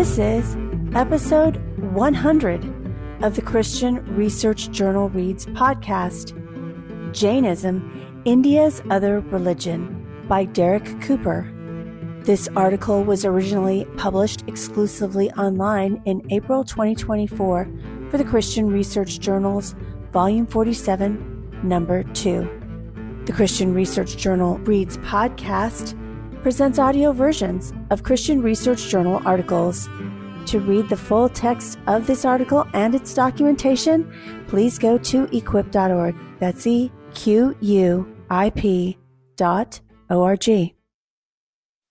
This is episode 100 of the Christian Research Journal Reads podcast, Jainism, India's Other Religion, by Derek Cooper. This article was originally published exclusively online in April 2024 for the Christian Research Journal's Volume 47, Number 2. The Christian Research Journal Reads podcast presents audio versions of Christian Research Journal articles. To read the full text of this article and its documentation, please go to equip.org. That's EQUIP.org.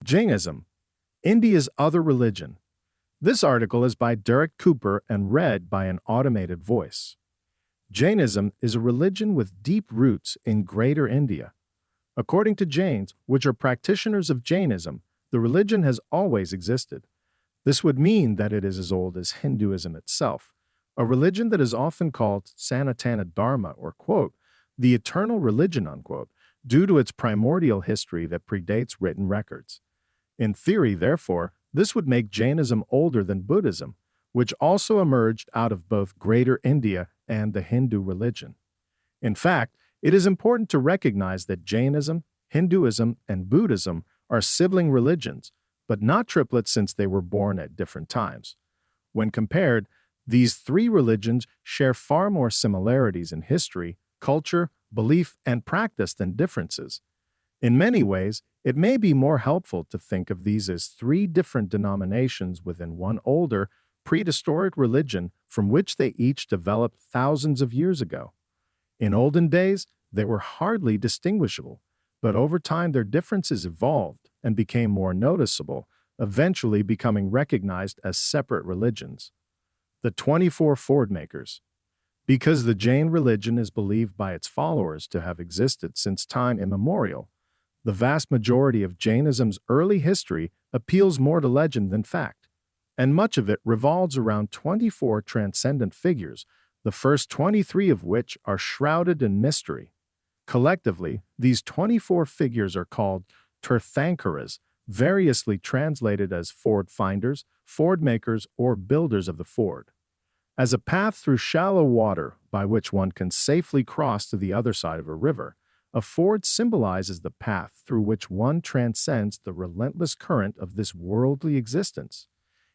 Jainism, India's Other Religion. This article is by Derek Cooper and read by an automated voice. Jainism is a religion with deep roots in Greater India. According to Jains, which are practitioners of Jainism, the religion has always existed. This would mean that it is as old as Hinduism itself, a religion that is often called Sanatana Dharma, or, quote, the eternal religion, unquote, due to its primordial history that predates written records. In theory, therefore, this would make Jainism older than Buddhism, which also emerged out of both Greater India and the Hindu religion. In fact, it is important to recognize that Jainism, Hinduism, and Buddhism are sibling religions, but not triplets since they were born at different times. When compared, these three religions share far more similarities in history, culture, belief, and practice than differences. In many ways, it may be more helpful to think of these as three different denominations within one older, prehistoric religion from which they each developed thousands of years ago. In olden days, they were hardly distinguishable, but over time their differences evolved and became more noticeable, eventually becoming recognized as separate religions. The 24 Ford makers. Because the Jain religion is believed by its followers to have existed since time immemorial, the vast majority of Jainism's early history appeals more to legend than fact, and much of it revolves around 24 transcendent figures, the first 23 of which are shrouded in mystery. Collectively, these 24 figures are called Tirthankaras, variously translated as Ford finders, Ford makers, or builders of the ford. As a path through shallow water by which one can safely cross to the other side of a river, a ford symbolizes the path through which one transcends the relentless current of this worldly existence.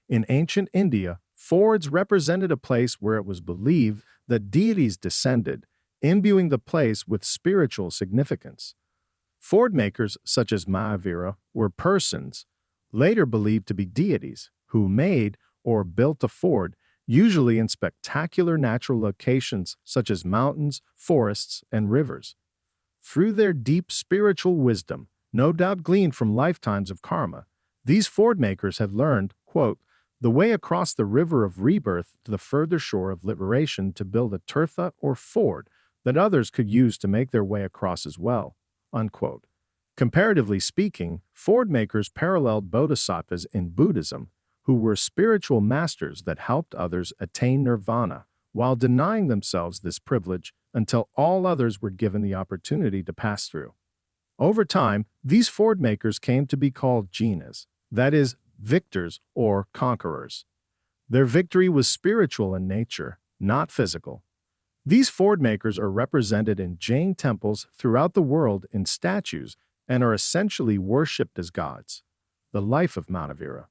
In ancient India, fords represented a place where it was believed that deities descended, imbuing the place with spiritual significance. Ford makers, such as Mahavira, were persons, later believed to be deities, who made or built a ford, usually in spectacular natural locations such as mountains, forests, and rivers. Through their deep spiritual wisdom, no doubt gleaned from lifetimes of karma, these ford makers had learned, quote, the way across the river of rebirth to the further shore of liberation to build a tirtha or ford that others could use to make their way across as well, unquote. Comparatively speaking, ford makers paralleled bodhisattvas in Buddhism, who were spiritual masters that helped others attain nirvana, while denying themselves this privilege until all others were given the opportunity to pass through. Over time, these ford makers came to be called jinas, that is, victors or conquerors. Their victory was spiritual in nature, not physical. These ford makers are represented in Jain temples throughout the world in statues and are essentially worshipped as gods. The life of Mahavira.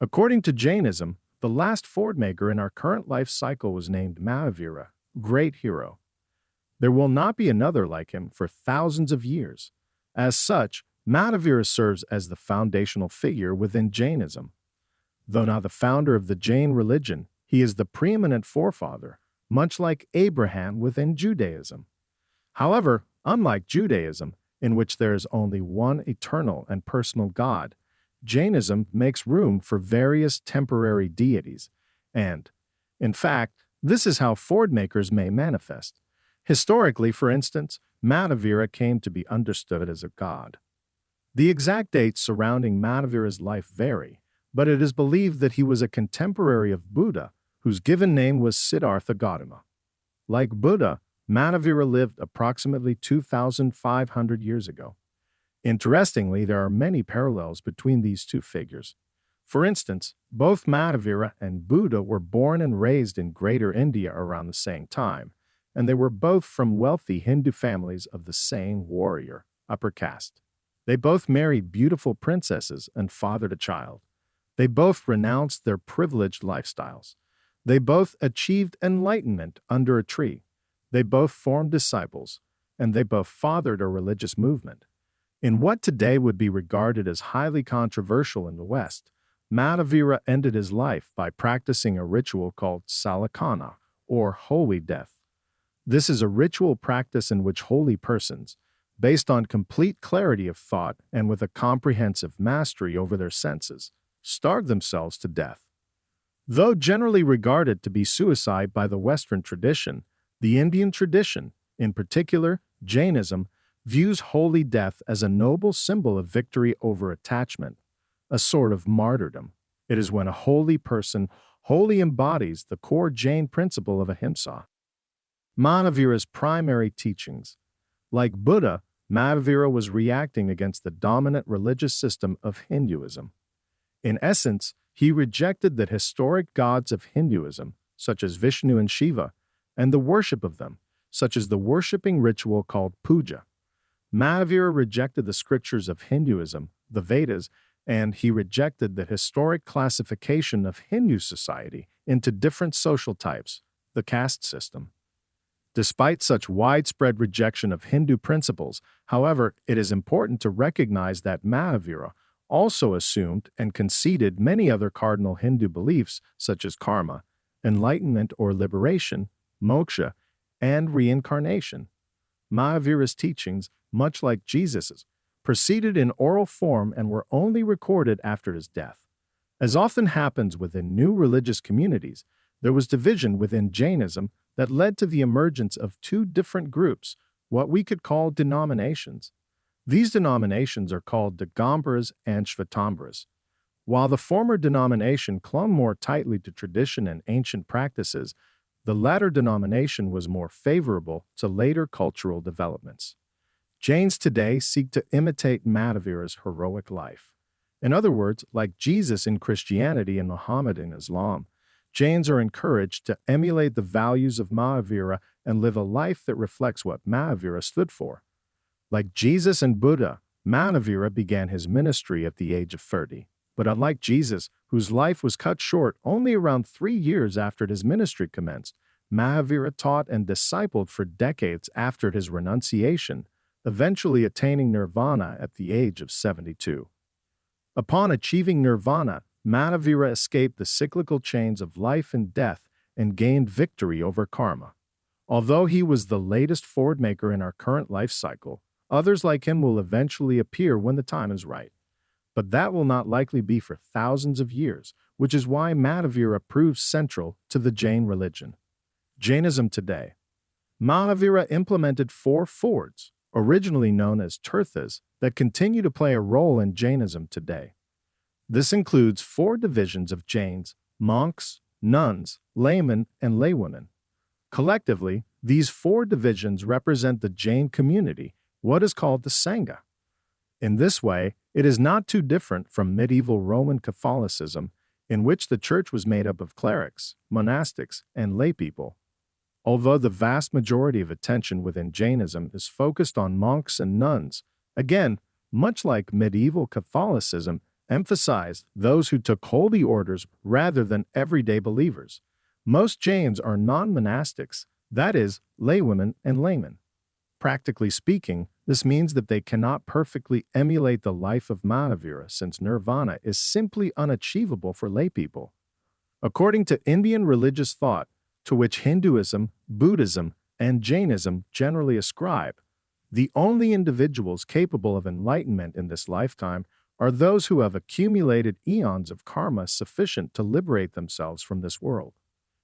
According to Jainism, the last ford maker in our current life cycle was named Mahavira, great hero. There will not be another like him for thousands of years. As such, Mahavira serves as the foundational figure within Jainism. Though not the founder of the Jain religion, he is the preeminent forefather, much like Abraham within Judaism. However, unlike Judaism, in which there is only one eternal and personal God, Jainism makes room for various temporary deities, and, in fact, this is how ford makers may manifest. Historically, for instance, Mahavira came to be understood as a god. The exact dates surrounding Mahavira's life vary, but it is believed that he was a contemporary of Buddha, whose given name was Siddhartha Gautama. Like Buddha, Mahavira lived approximately 2,500 years ago. Interestingly, there are many parallels between these two figures. For instance, both Madhavira and Buddha were born and raised in Greater India around the same time, and they were both from wealthy Hindu families of the same warrior, upper caste. They both married beautiful princesses and fathered a child. They both renounced their privileged lifestyles. They both achieved enlightenment under a tree. They both formed disciples, and they both fathered a religious movement. In what today would be regarded as highly controversial in the West, Madhavira ended his life by practicing a ritual called salakana, or holy death. This is a ritual practice in which holy persons, based on complete clarity of thought and with a comprehensive mastery over their senses, starve themselves to death. Though generally regarded to be suicide by the Western tradition, the Indian tradition, in particular Jainism, views holy death as a noble symbol of victory over attachment, a sort of martyrdom. It is when a holy person wholly embodies the core Jain principle of ahimsa. Madhavira's primary teachings. Like Buddha, Madhavira was reacting against the dominant religious system of Hinduism. In essence, he rejected the historic gods of Hinduism, such as Vishnu and Shiva, and the worship of them, such as the worshipping ritual called puja. Madhavira rejected the scriptures of Hinduism, the Vedas, and he rejected the historic classification of Hindu society into different social types, the caste system. Despite such widespread rejection of Hindu principles, however, it is important to recognize that Madhavira also assumed and conceded many other cardinal Hindu beliefs such as karma, enlightenment or liberation, moksha, and reincarnation. Madhavira's teachings, much like Jesus's, proceeded in oral form and were only recorded after his death. As often happens within new religious communities, there was division within Jainism that led to the emergence of two different groups, what we could call denominations. These denominations are called Digambaras and Shvetambaras. While the former denomination clung more tightly to tradition and ancient practices, the latter denomination was more favorable to later cultural developments. Jains today seek to imitate Madhavira's heroic life. In other words, like Jesus in Christianity and Muhammad in Islam, Jains are encouraged to emulate the values of Madhavira and live a life that reflects what Madhavira stood for. Like Jesus and Buddha, Madhavira began his ministry at the age of 30. But unlike Jesus, whose life was cut short only around 3 years after his ministry commenced, Madhavira taught and discipled for decades after his renunciation, eventually attaining nirvana at the age of 72. Upon achieving nirvana, Madhavira escaped the cyclical chains of life and death and gained victory over karma. Although he was the latest forward maker in our current life cycle, others like him will eventually appear when the time is right. But that will not likely be for thousands of years, which is why Madhavira proves central to the Jain religion. Jainism today. Madhavira implemented 4 fords, originally known as tirthas, that continue to play a role in Jainism today. This includes 4 divisions of Jains: monks, nuns, laymen, and laywomen. Collectively, these 4 divisions represent the Jain community, what is called the Sangha. In this way, it is not too different from medieval Roman Catholicism, in which the church was made up of clerics, monastics, and laypeople. Although the vast majority of attention within Jainism is focused on monks and nuns, again, much like medieval Catholicism, emphasized those who took holy orders rather than everyday believers. Most Jains are non-monastics, that is, laywomen and laymen. Practically speaking, this means that they cannot perfectly emulate the life of Madhavira since nirvana is simply unachievable for laypeople. According to Indian religious thought, to which Hinduism, Buddhism, and Jainism generally ascribe, the only individuals capable of enlightenment in this lifetime are those who have accumulated eons of karma sufficient to liberate themselves from this world.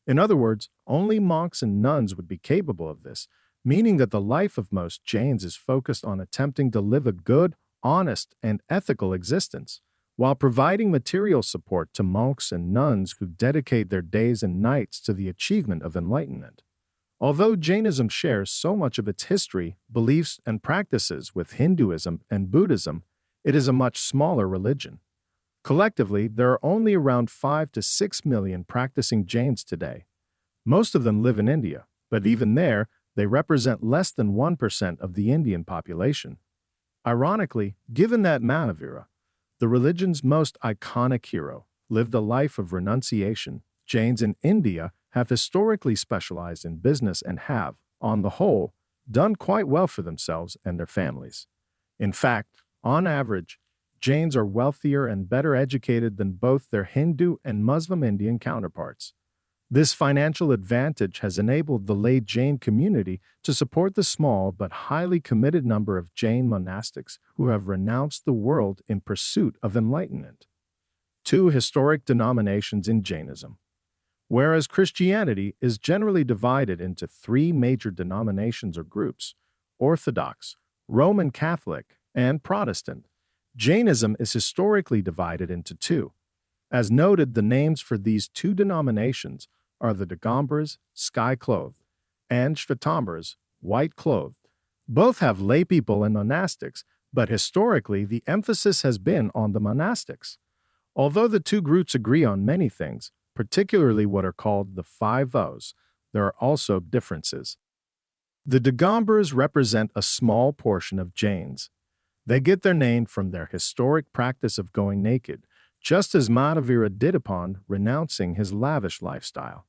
In other words, only monks and nuns would be capable of this, meaning that the life of most Jains is focused on attempting to live a good, honest, and ethical existence, while providing material support to monks and nuns who dedicate their days and nights to the achievement of enlightenment. Although Jainism shares so much of its history, beliefs, and practices with Hinduism and Buddhism, it is a much smaller religion. Collectively, there are only around 5 to 6 million practicing Jains today. Most of them live in India, but even there, they represent less than 1% of the Indian population. Ironically, given that Mahavira, the religion's most iconic hero, lived a life of renunciation, Jains in India have historically specialized in business and have, on the whole, done quite well for themselves and their families. In fact, on average, Jains are wealthier and better educated than both their Hindu and Muslim Indian counterparts. This financial advantage has enabled the lay Jain community to support the small but highly committed number of Jain monastics who have renounced the world in pursuit of enlightenment. Two historic denominations in Jainism. Whereas Christianity is generally divided into three major denominations or groups: Orthodox, Roman Catholic, and Protestant, Jainism is historically divided into two. As noted, the names for these two denominations are the Digambars, sky-clothed, and Shvetambars, white-clothed. Both have laypeople and monastics, but historically the emphasis has been on the monastics. Although the two groups agree on many things, particularly what are called the five vows, there are also differences. The Digambars represent a small portion of Jains. They get their name from their historic practice of going naked, just as Mahavira did upon renouncing his lavish lifestyle.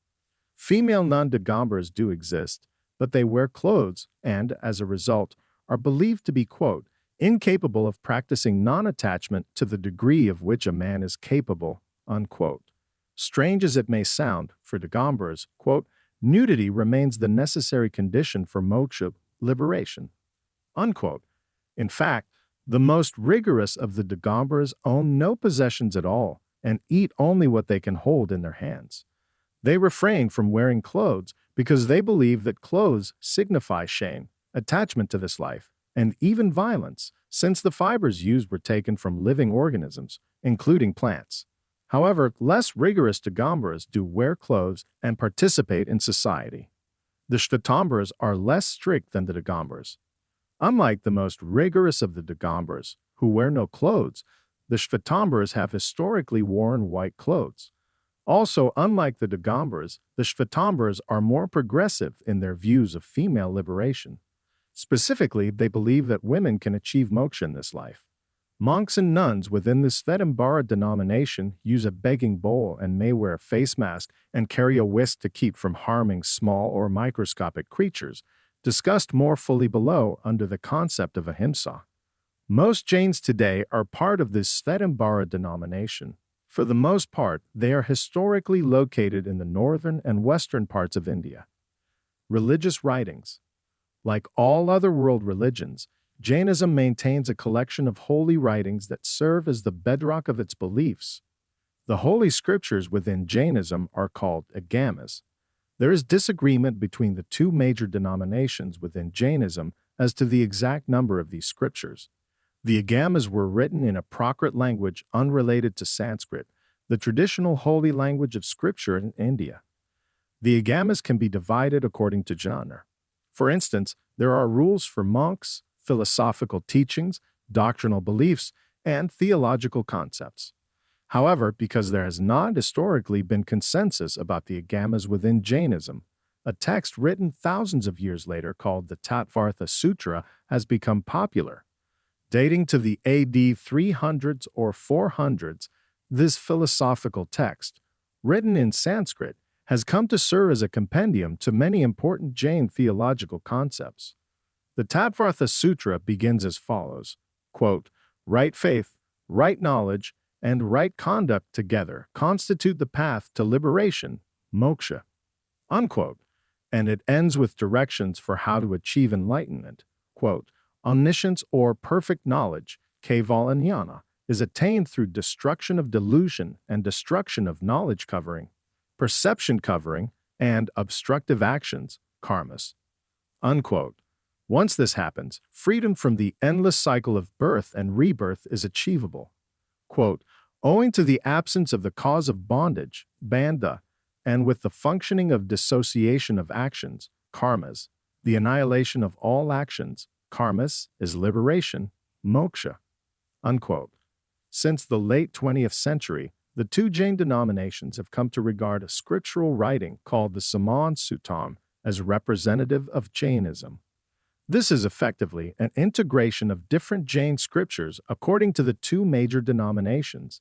Female non-Digambars do exist, but they wear clothes and, as a result, are believed to be, quote, incapable of practicing non-attachment to the degree of which a man is capable, unquote. Strange as it may sound, for Digambars, quote, nudity remains the necessary condition for moksha, liberation, unquote. In fact, the most rigorous of the Digambars own no possessions at all and eat only what they can hold in their hands. They refrain from wearing clothes because they believe that clothes signify shame, attachment to this life, and even violence, since the fibers used were taken from living organisms, including plants. However, less rigorous Digambars do wear clothes and participate in society. The Shvetambars are less strict than the Digambars. Unlike the most rigorous of the Digambars, who wear no clothes, the Shvetambars have historically worn white clothes. Also, unlike the Digambars, the Shvetambars are more progressive in their views of female liberation. Specifically, they believe that women can achieve moksha in this life. Monks and nuns within the Svetambara denomination use a begging bowl and may wear a face mask and carry a whisk to keep from harming small or microscopic creatures, discussed more fully below under the concept of ahimsa. Most Jains today are part of this Svetambara denomination. For the most part, they are historically located in the northern and western parts of India. Religious writings. Like all other world religions, Jainism maintains a collection of holy writings that serve as the bedrock of its beliefs. The holy scriptures within Jainism are called agamas. There is disagreement between the two major denominations within Jainism as to the exact number of these scriptures. The agamas were written in a Prakrit language unrelated to Sanskrit, the traditional holy language of scripture in India. The agamas can be divided according to genre. For instance, there are rules for monks, philosophical teachings, doctrinal beliefs, and theological concepts. However, because there has not historically been consensus about the agamas within Jainism, a text written thousands of years later called the Tattvartha Sutra has become popular. Dating to the AD 300s or 400s, this philosophical text, written in Sanskrit, has come to serve as a compendium to many important Jain theological concepts. The Tattvartha Sutra begins as follows, quote, right faith, right knowledge, and right conduct together constitute the path to liberation, moksha, unquote, and it ends with directions for how to achieve enlightenment, quote, omniscience or perfect knowledge, keval jnana, is attained through destruction of delusion and destruction of knowledge covering, perception covering, and obstructive actions, karmas, unquote. Once this happens, freedom from the endless cycle of birth and rebirth is achievable. Quote, owing to the absence of the cause of bondage, bandha, and with the functioning of dissociation of actions, karmas, the annihilation of all actions, karmas, is liberation, moksha, unquote. Since the late 20th century, the two Jain denominations have come to regard a scriptural writing called the Saman Suttam as representative of Jainism. This is effectively an integration of different Jain scriptures according to the two major denominations.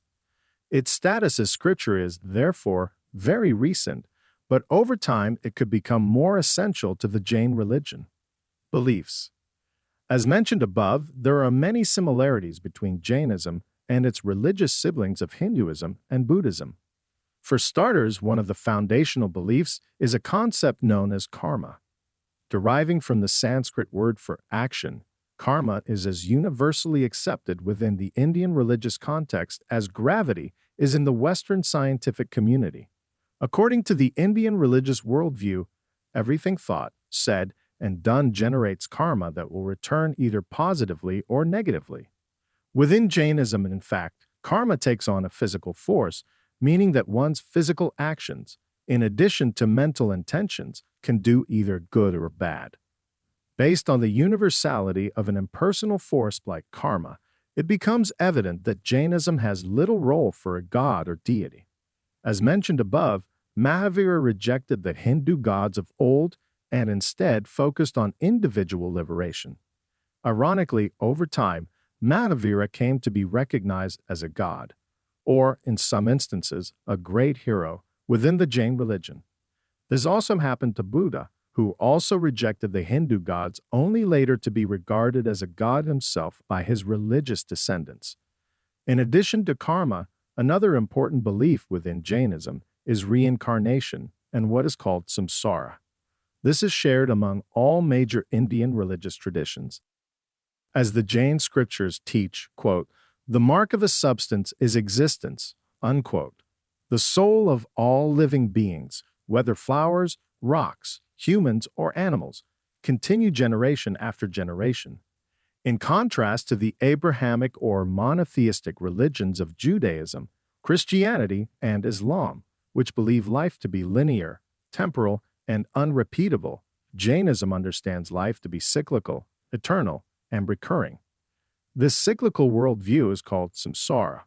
Its status as scripture is, therefore, very recent, but over time it could become more essential to the Jain religion. Beliefs. As mentioned above, there are many similarities between Jainism and its religious siblings of Hinduism and Buddhism. For starters, one of the foundational beliefs is a concept known as karma. Deriving from the Sanskrit word for action, karma is as universally accepted within the Indian religious context as gravity is in the Western scientific community. According to the Indian religious worldview, everything thought, said, and done generates karma that will return either positively or negatively. Within Jainism, in fact, karma takes on a physical force, meaning that one's physical actions, in addition to mental intentions, can do either good or bad. Based on the universality of an impersonal force like karma, it becomes evident that Jainism has little role for a god or deity. As mentioned above, Mahavira rejected the Hindu gods of old and instead focused on individual liberation. Ironically, over time, Mahavira came to be recognized as a god, or, in some instances, a great hero within the Jain religion. This also happened to Buddha, who also rejected the Hindu gods only later to be regarded as a god himself by his religious descendants. In addition to karma, another important belief within Jainism is reincarnation and what is called samsara. This is shared among all major Indian religious traditions. As the Jain scriptures teach, quote, "The mark of a substance is existence," unquote. The soul of all living beings, whether flowers, rocks, humans, or animals, continue generation after generation. In contrast to the Abrahamic or monotheistic religions of Judaism, Christianity, and Islam, which believe life to be linear, temporal, and unrepeatable, Jainism understands life to be cyclical, eternal, and recurring. This cyclical worldview is called samsara.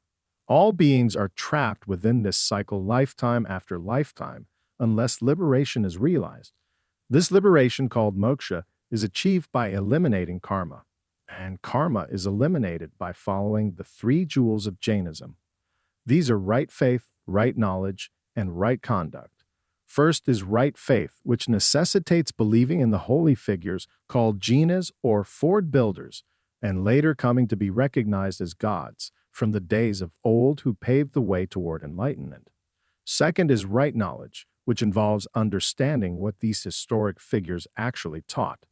All beings are trapped within this cycle lifetime after lifetime unless liberation is realized. This liberation, called moksha, is achieved by eliminating karma, and karma is eliminated by following the three jewels of Jainism. These are right faith, right knowledge, and right conduct. First is right faith, which necessitates believing in the holy figures called jinas or ford builders, and later coming to be recognized as gods from the days of old who paved the way toward enlightenment. Second is right knowledge, which involves understanding what these historic figures actually taught.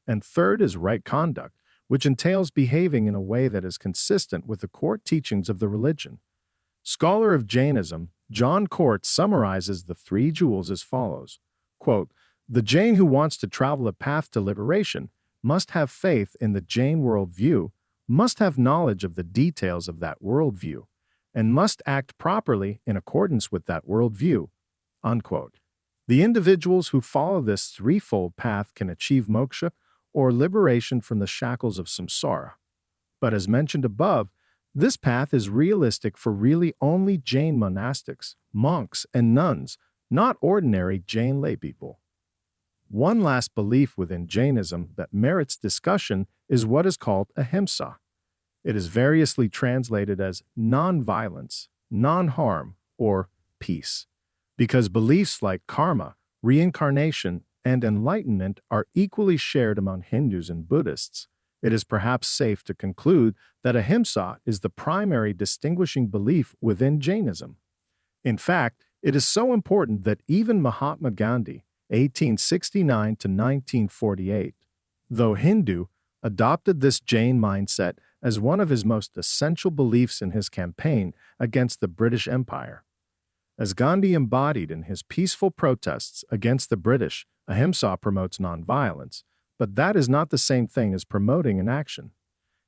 And third is right conduct, which entails behaving in a way that is consistent with the core teachings of the religion. Scholar of Jainism, John Court summarizes the three jewels as follows, quote, "The Jain who wants to travel a path to liberation must have faith in the Jain worldview, must have knowledge of the details of that worldview, and must act properly in accordance with that worldview." Unquote. The individuals who follow this threefold path can achieve moksha or liberation from the shackles of samsara. But as mentioned above, this path is realistic for really only Jain monastics, monks, and nuns, not ordinary Jain laypeople. One last belief within Jainism that merits discussion is what is called ahimsa. It is variously translated as non-violence, non-harm, or peace. Because beliefs like karma, reincarnation, and enlightenment are equally shared among Hindus and Buddhists, it is perhaps safe to conclude that ahimsa is the primary distinguishing belief within Jainism. In fact, it is so important that even Mahatma Gandhi, 1869 to 1948, though Hindu, adopted this Jain mindset as one of his most essential beliefs in his campaign against the British Empire. As Gandhi embodied in his peaceful protests against the British, ahimsa promotes nonviolence, but that is not the same thing as promoting an action.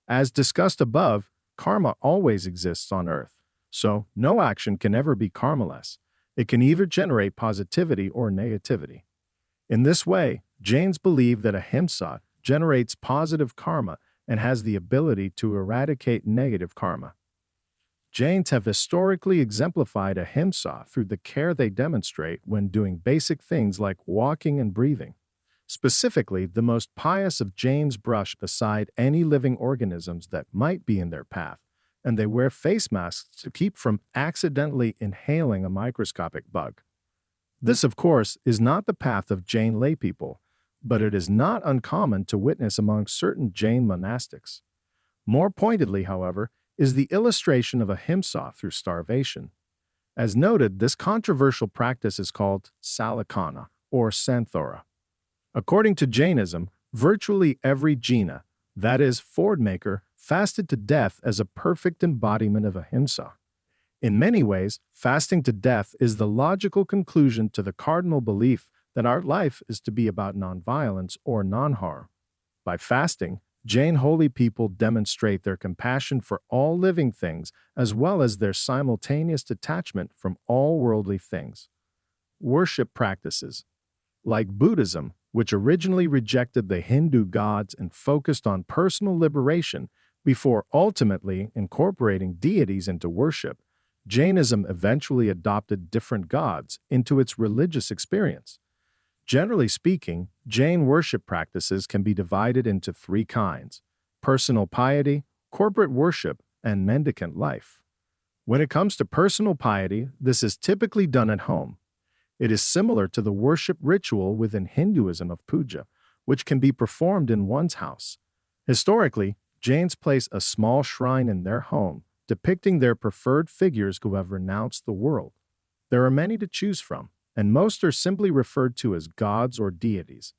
As discussed above, karma always exists on earth, so no action can ever be karmaless. It can either generate positivity or negativity. In this way, Jains believe that ahimsa generates positive karma and has the ability to eradicate negative karma. Jains have historically exemplified ahimsa through the care they demonstrate when doing basic things like walking and breathing. Specifically, the most pious of Jains brush aside any living organisms that might be in their path, and they wear face masks to keep from accidentally inhaling a microscopic bug. This, of course, is not the path of Jain laypeople, but it is not uncommon to witness among certain Jain monastics. More pointedly, however, is the illustration of ahimsa through starvation. As noted, this controversial practice is called salikana, or santhora. According to Jainism, virtually every Jaina, that is, Ford maker, fasted to death as a perfect embodiment of ahimsa. In many ways, fasting to death is the logical conclusion to the cardinal belief that our life is to be about nonviolence or non-harm. By fasting, Jain holy people demonstrate their compassion for all living things as well as their simultaneous detachment from all worldly things. Worship practices. Like Buddhism, which originally rejected the Hindu gods and focused on personal liberation before ultimately incorporating deities into worship, Jainism eventually adopted different gods into its religious experience. Generally speaking, Jain worship practices can be divided into three kinds: personal piety, corporate worship, and mendicant life. When it comes to personal piety, this is typically done at home. It is similar to the worship ritual within Hinduism of puja, which can be performed in one's house. Historically, Jains place a small shrine in their home, depicting their preferred figures who have renounced the world. There are many to choose from, and most are simply referred to as gods or deities.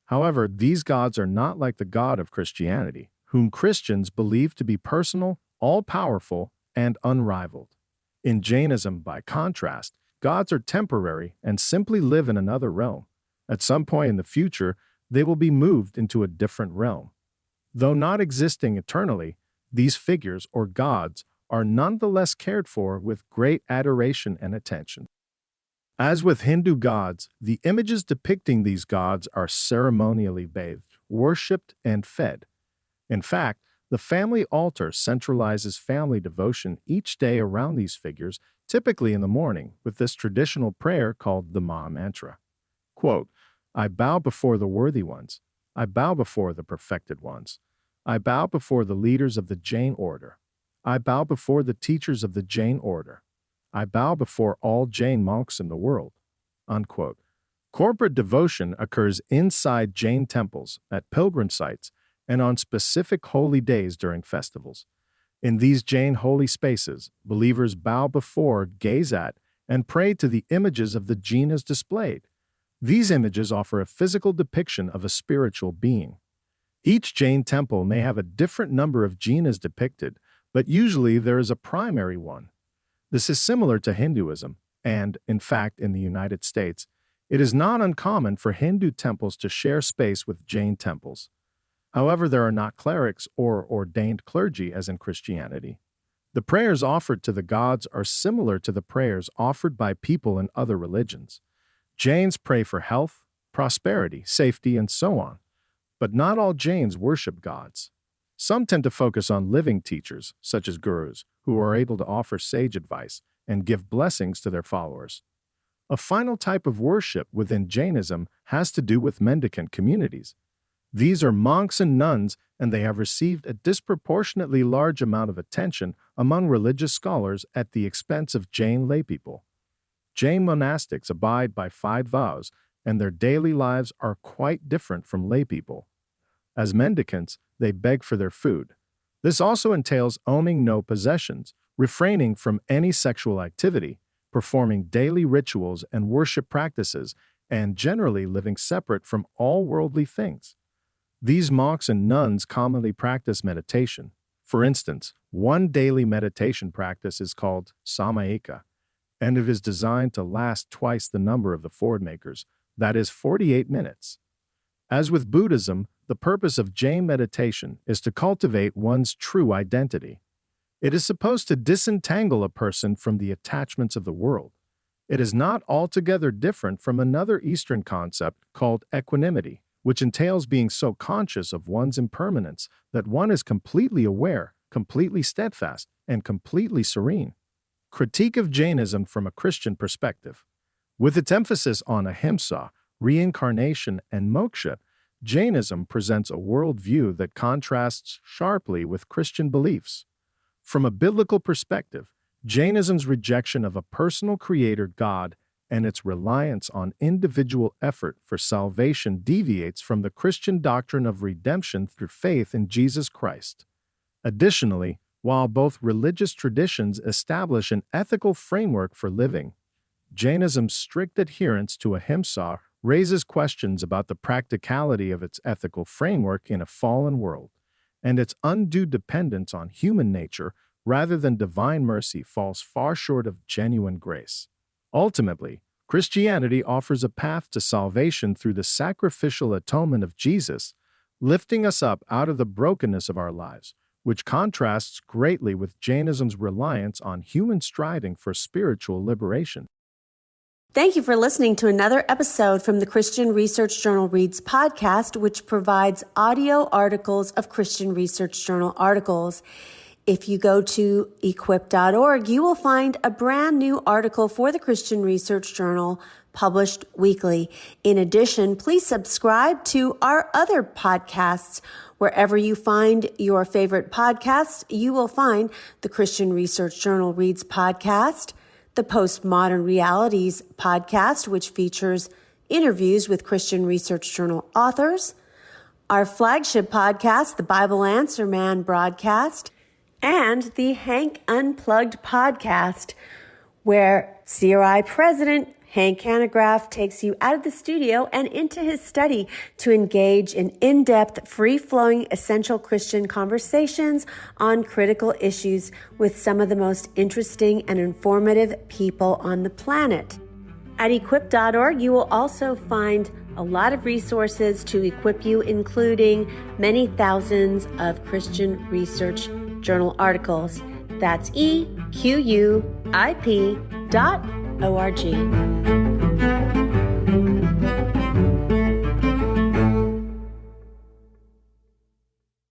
However, these gods are not like the God of Christianity, whom Christians believe to be personal, all-powerful, and unrivaled. In Jainism, by contrast, gods are temporary and simply live in another realm. At some point in the future, they will be moved into a different realm. Though not existing eternally, these figures, or gods, are nonetheless cared for with great adoration and attention. As with Hindu gods, the images depicting these gods are ceremonially bathed, worshipped, and fed. In fact, the family altar centralizes family devotion each day around these figures, typically in the morning, with this traditional prayer called the Maha Mantra. Quote, "I bow before the worthy ones. I bow before the perfected ones. I bow before the leaders of the Jain order. I bow before the teachers of the Jain order. I bow before all Jain monks in the world." Unquote. Corporate devotion occurs inside Jain temples, at pilgrim sites, and on specific holy days during festivals. In these Jain holy spaces, believers bow before, gaze at, and pray to the images of the Jainas displayed. These images offer a physical depiction of a spiritual being. Each Jain temple may have a different number of Jainas depicted, but usually there is a primary one. This is similar to Hinduism, and, in fact, in the United States, it is not uncommon for Hindu temples to share space with Jain temples. However, there are not clerics or ordained clergy as in Christianity. The prayers offered to the gods are similar to the prayers offered by people in other religions. Jains pray for health, prosperity, safety, and so on. But not all Jains worship gods. Some tend to focus on living teachers, such as gurus, who are able to offer sage advice and give blessings to their followers. A final type of worship within Jainism has to do with mendicant communities. These are monks and nuns, and they have received a disproportionately large amount of attention among religious scholars at the expense of Jain laypeople. Jain monastics abide by 5 vows, and their daily lives are quite different from laypeople. As mendicants, they beg for their food. This also entails owning no possessions, refraining from any sexual activity, performing daily rituals and worship practices, and generally living separate from all worldly things. These monks and nuns commonly practice meditation. For instance, one daily meditation practice is called samayika, and it is designed to last twice the number of the Ford makers, that is 48 minutes. As with Buddhism, the purpose of Jain meditation is to cultivate one's true identity. It is supposed to disentangle a person from the attachments of the world. It is not altogether different from another Eastern concept called equanimity, which entails being so conscious of one's impermanence that one is completely aware completely steadfast, and completely serene. Critique of Jainism from a Christian perspective. With its emphasis on ahimsa, reincarnation, and moksha, Jainism presents a worldview that contrasts sharply with Christian beliefs. From a biblical perspective, Jainism's rejection of a personal creator God and its reliance on individual effort for salvation deviates from the Christian doctrine of redemption through faith in Jesus Christ. Additionally, while both religious traditions establish an ethical framework for living, Jainism's strict adherence to ahimsa raises questions about the practicality of its ethical framework in a fallen world, and its undue dependence on human nature rather than divine mercy falls far short of genuine grace. Ultimately, Christianity offers a path to salvation through the sacrificial atonement of Jesus, lifting us up out of the brokenness of our lives, which contrasts greatly with Jainism's reliance on human striving for spiritual liberation. Thank you for listening to another episode from the Christian Research Journal Reads podcast, which provides audio articles of Christian Research Journal articles. If you go to equip.org, you will find a brand new article for the Christian Research Journal published weekly. In addition, please subscribe to our other podcasts. Wherever you find your favorite podcasts, you will find the Christian Research Journal Reads podcast, the Postmodern Realities podcast, which features interviews with Christian Research Journal authors, our flagship podcast, the Bible Answer Man broadcast, and the Hank Unplugged podcast, where CRI President Hank Hanegraaff takes you out of the studio and into his study to engage in in-depth, free-flowing, essential Christian conversations on critical issues with some of the most interesting and informative people on the planet. At equip.org, you will also find a lot of resources to equip you, including many thousands of Christian Research Journal articles. That's equip.org.